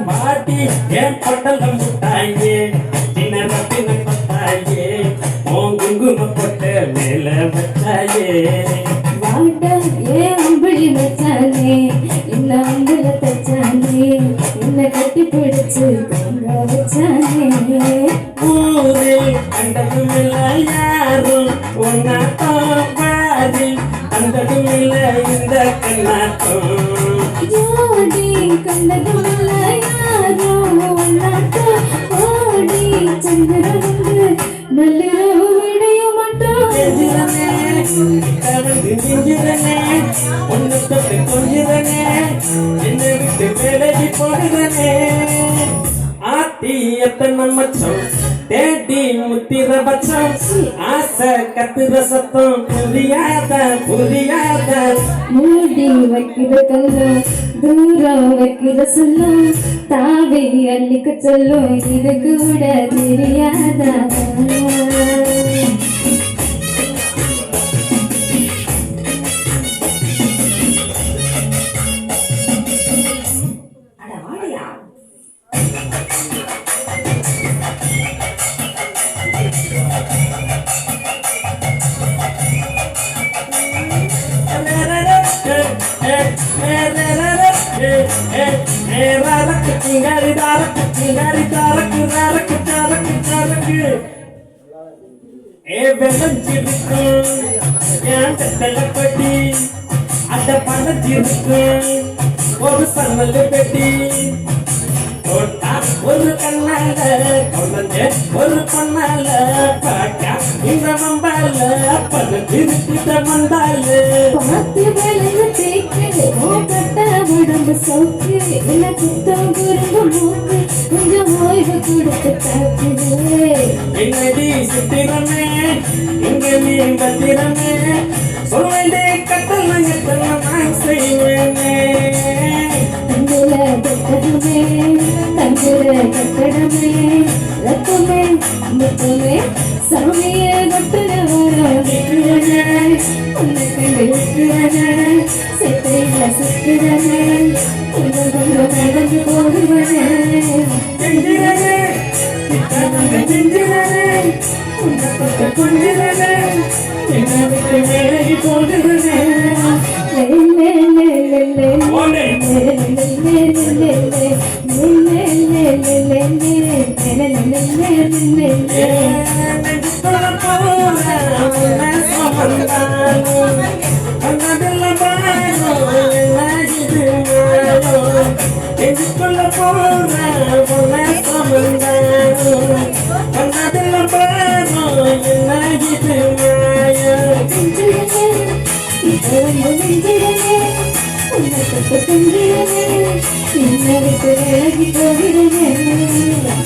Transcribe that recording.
பாட்டி ஏன் பட்டலம் முட்டாயே சின்ன ரத்தின கொட்டாயே உன் குங்கும கொட்ட மேல வச்சாயே வாட்ட ஏன் அம்பளி வச்சானே என்ன அம்புல தச்சானே என்ன கட்டி பிடிச்சு தொங்க வச்சானே ஊரே கண்டதுமில்ல யாரும் ஒன்னாட்டம் பாதி கண்டதுமில்ல இந்த கண்ணாட்டம் ஜோடி கண்டதுமில்ல யாரோ ஒன்னாட்டம் ஓடி சந்திரனுக்கு நள்ளிரவு விடைய மாட்டோம் ஒன்னு தொட்டு கொஞ்சிறனே என்னை விட்டு வேலைக்கு போடுறனே ஆத்தி எத்தனை மச்சம் தேடி முத்திர பச்சம் ஆசை கத்துற சத்தம் புரியாத புரியாத மூடி வைக்கிற கல்லும் தூரம் வைக்கிற சொல்லும் தாவி அள்ளிக்க சொல்லும் இது கூட தெரியாதா அந்த பணத்திற்கு ஒரு சன்னல் பெட்டி ஒரு கண்ணால குழந்தை ஒரு பொண்ணால பாட்டா இந்த மம்பால பல திருப்பிட்ட மந்தால பார்த்து விளைஞ்ச தேக்கு கட்ட உடம்பு சவுக்கு என்ன குத்தம் குறும்பு மூக்கு கொஞ்சம் ஓய்வு கொடுத்து தாக்குது என்னடி சித்திரமே இங்க நீ பத்திரமே சொல்லே கட்டளை எத்தனை நான் செய்வேனே தங்குல கட்டடமே தங்குல கட்டடமே ரத்தமே முத்தமே சாமியே கொட்டுன வரோடிக்கிறனே உன்னை கண்டு இருக்கிறனே செத்தையில சுத்துறனே கொஞ்சம் கொஞ்சம் நடந்து போடுவனே செஞ்சிரனே செஞ்சிரனே உன்னை தொட்டு கொண்டிரனே என்னை விட்டு வேலைக்கு போடுறனே உன்னை விட்டு விலகி போகிறேன்